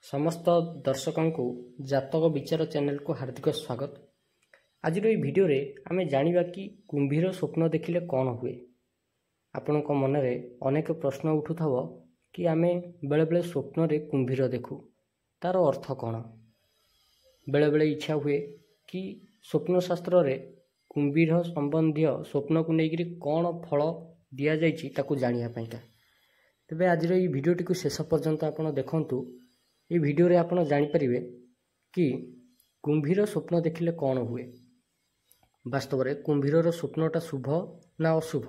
समस्त दर्शकों को जातक विचार चैनल को हार्दिक स्वागत। आज भिडियो रे आमे जानिबा कि कुंभीर स्वप्न देखिले कौन हुए। आपनक मन रे अनेक प्रश्न उठुथाव कि आमे बेले बेले स्वप्न रे कुंभीर देखु, तार अर्थ कौन। बेले बेले इच्छा हुए कि स्वप्न शास्त्र रे कुंभीर संबंधी स्वप्न को लेकर कौन फल दि जाइछि ताकू जानिया पाइका। तेबे आज भिडियोटी को शेष पर्यंत आपण देखंतु। ये वीडियो रे आपण जानि परिबे कि कुंभीर स्वप्न देखिले कौन हुए। वास्तव रे कुंभीर स्वप्नटा शुभ ना अशुभ।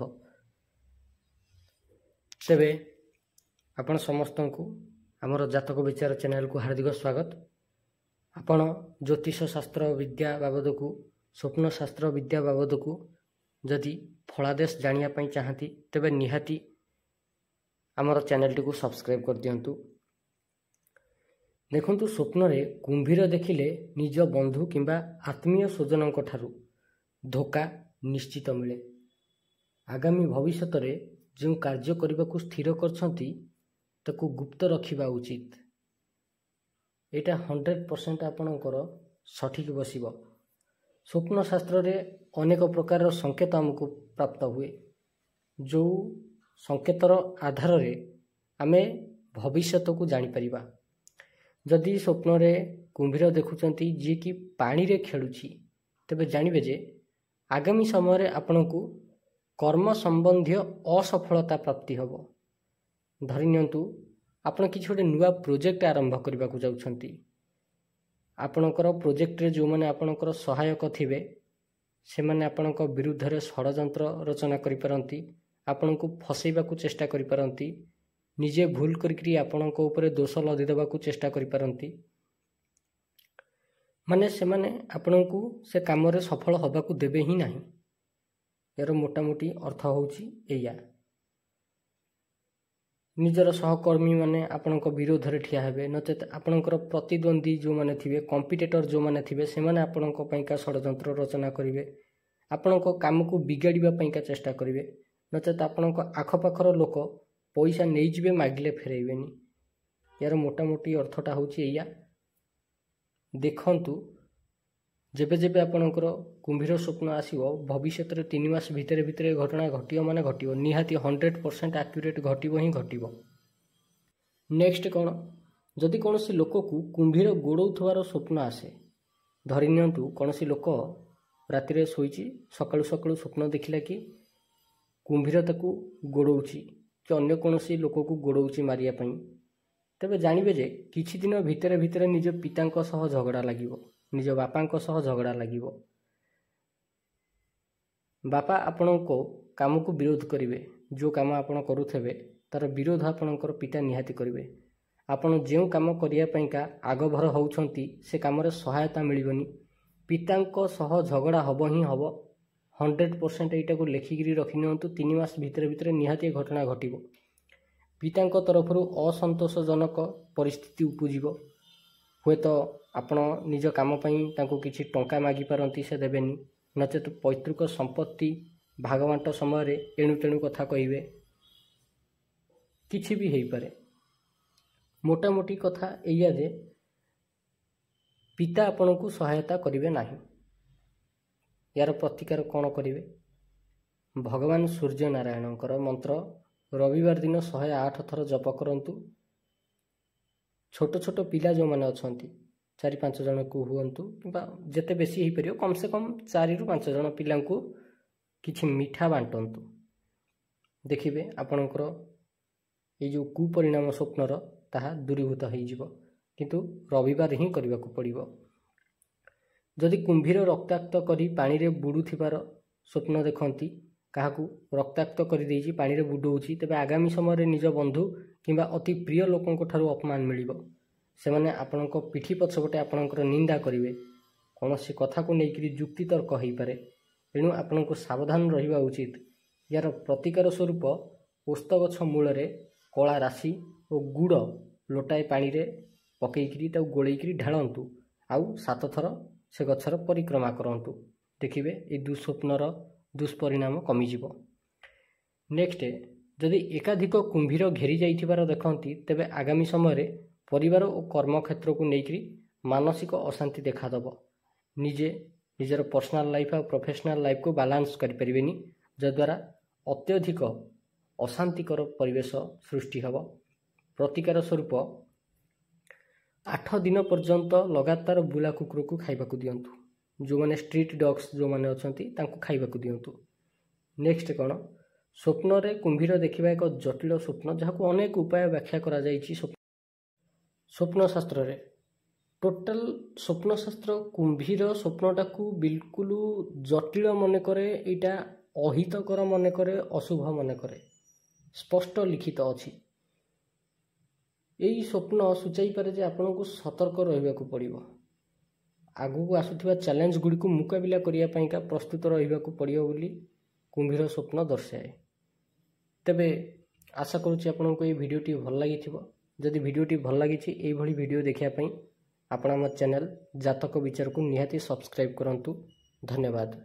तेबे आपण समस्त को आमर जातक विचार चैनल को हार्दिक स्वागत। आपण ज्योतिष शास्त्र विद्या बाबद को स्वप्न शास्त्र विद्या बाबद को जदि फलादेश जानिया पई चाहती तेबे निहाती आमर चैनल टी को सब्सक्राइब कर दियंतु। देखंतु स्वप्न रे कुंभीर देखिले निज बंधु किंबा आत्मीय स्वजनक ठारू धोखा निश्चित मिले। आगामी भविष्य रे जो कार्य करने को स्थिर करछंती ताकू गुप्त रखिबा उचित। एटा 100% आपणकर सठिक बसिब। स्वप्न शास्त्र रे अनेक प्रकार संकेत हमको प्राप्त हुए, जो संकेतर आधार रे आमे भविष्य को जानि परिबा। जदि स्वप्न रे कुंभीर देखुचंती जी कि पानी रे खेलुछि तेबे जानिबे जे आगामी समय रे आपनकु कर्म संबंधी असफलता प्राप्ति हबो। धरि नियंतु आपण किछि गोटे नुवा प्रोजेक्ट आरंभ करबा को जाउछंती। आपणकर प्रोजेक्ट रे जो माने आपणकर सहायक थिबे से माने आपणक विरुद्ध रे षडयंत्र रचना करि परंती, आपणकु फसैबा को चेष्टा करि परंती, निजे भूल करी आपणक ऊपर दोष लदी देबा को चेष्टा करि परंती। माने से माने आपणकु से काम रे सफल होबा को देबे ही नाही। यार मोटामोटी अर्थ होउची एया। निजर सहकर्मी माने आपणक विरोध रे ठिया हेबे, नचेत आपणकर प्रतिद्वंदी जो माने थिबे, कॉम्पिटिटर जो माने थिबे से माने आपणक पईका षडयंत्र रचना करिवे, आपणक काम को बिगाड़िबा पईका चेष्टा करिवे, नचेत आपणक आखपाखर लोक पैसा नहीं जिबे मागिले फेरेइबेनी। यार मोटामोटी अर्थटा होची एया। देखंतु जेबे जेबे आपणकर कुंभीर स्वप्न आसीबो भविष्य रे 3 मास भितरे भितरे घटना घटियो माने घटियो, निहाती 100% एक्यूरेट घटिबो ही घटिबो। नेक्स्ट कोन, जदि कोनोसी लोक को कुंभीर गोडौथवार स्वप्न आसे, धरि नियंतु कोनोसी लोक राति रे सोईची सकाळु सकाळु स्वप्न देखिला कि कुंभीर ताकू गोडौची कि अन्य कोनोसी लोक को गोडौची मारिया पई, तेबे जानिबे जे किछि दिन भितरे भितरे निज पितांक सह झगड़ा लागिबो, निज बापांक सह झगड़ा लागिबो। बापा आपणको काम को विरोध करिवे, जो काम आपण करूथेबे तार विरोध आपणकर पिता निहाती करिवे। आपण जेउ काम करिया पईका आगभर होउछंती से काम रे सहायता मिलिबनी, पितांक सह झगड़ा हबो ही हबो। 100% एटा को लेखिकी रखि नियंतु। 3 मास भितरे भितरे निहाती घटना घटिबो। पितांक तरफरु असंतोषजनक परिस्थिति उपजिबो। हुए तो आपण निज काम पई तांको किछि टंका मागी पारंती, से देबेनी, नचेत पैतृक संपत्ति भागवांट समय रे एणु तेणु कथा कहिबे, किछि भी हेई पारे। मोटामोटी कथा एया जे पिता आपणकु सहायता करिवे नाही। यार प्रतिकार कौन करिवे? भगवान सूर्य नारायणकर मंत्र रविवार दिन 108 थर जप करंतु। छोट छोट पिला जो माने अछंती 4-5 जन को हुअंतु किंबा जेते बेसी ही परियो, कम से कम 4 ରୁ 5 जन पिला को किछि मीठा बांटंतु। देखिबे आपणकर ये जो कुपरिणाम स्वप्नर ताहा दूरीभूत हो जिवो, किंतु रविवार ही करबा को पड़िबो। जदि कुंभीर रक्ताक्त करी पानी रे बुडुथिबार स्वप्न देखंती, काहाकू रक्ताक्त करी देइछि पानी रे बुडौछि, तेबे आगामी समय रे निज बंधु किंबा अति प्रिय लोकंक ठारू अपमान मिलिबो। सेमाने आपणक पिठी पछपटे आपणकर निंदा करिवे, कोनोसी कथा को नेइकरी जुक्ति तर्क होई पारे। एणु आपणक सावधान रहिबा उचित। यार प्रतिकार स्वरूप ओस्त गछ मूल रे कला राशि और गुड़ लोटाए पानी रे पकेइकरी ताऊ गोळेइकरी ढाळंतु, आउ 7 थर से गछर परिक्रमा करंतु। देखिबे ए दुस्वप्नर दुष्परिणाम कमिजिबो। नेक्स्ट, जदि एकाधिक कुंभीर घेरी जाइथिबार देखंती तेबे आगामी समय रे परिवार और कर्मक्षेत्र को लेकर मानसिक अशांति देखादेव। निजे निजर पर्सनाल लाइफ और प्रोफेशनल लाइफ को बालांस करें जद्वारा अत्यधिक अशांतिकर परिवेश सृष्टि हेब। प्रतिकार स्वरूप 8 दिन पर्यंत लगातार बुला कुकुर को खाइबाकू दियंतु। जो माने स्ट्रीट डॉग्स जो माने अछंती तांको खाइबाकू दियंतु। नेक्स्ट कौन, स्वप्न रे कुंभीर देखिबा एक जटिल स्वप्न जहाको अनेक उपाय व्याख्या करा जाइछि स्वप्न शास्त्र रे। टोटल स्वप्न शास्त्र कुंभीर स्वप्नटा को बिल्कुल जटिल मन करे, एटा अहितकर मन करे, अशुभ मन करे, स्पष्ट लिखित अछि। यही स्वप्न सूचाई पारे जे आपन को सतर्क रहिबाकू पड़िबो। आगु को आसुथिबा चैलेंज गुडी को मुकाबिला करिया पइका प्रस्तुत रहिबाकू पड़िबो बोली कुंभीर स्वप्न दर्शाए। तेबे आशा करूछि आपन को ये भिडियोटी भल लागिथिबो। जदि भिडियोटी भल लागिछि एई भली भिडियो देखिया पई आपण हमर चैनल जातक विचार को निहाती सब्सक्राइब करंतु। धन्यवाद।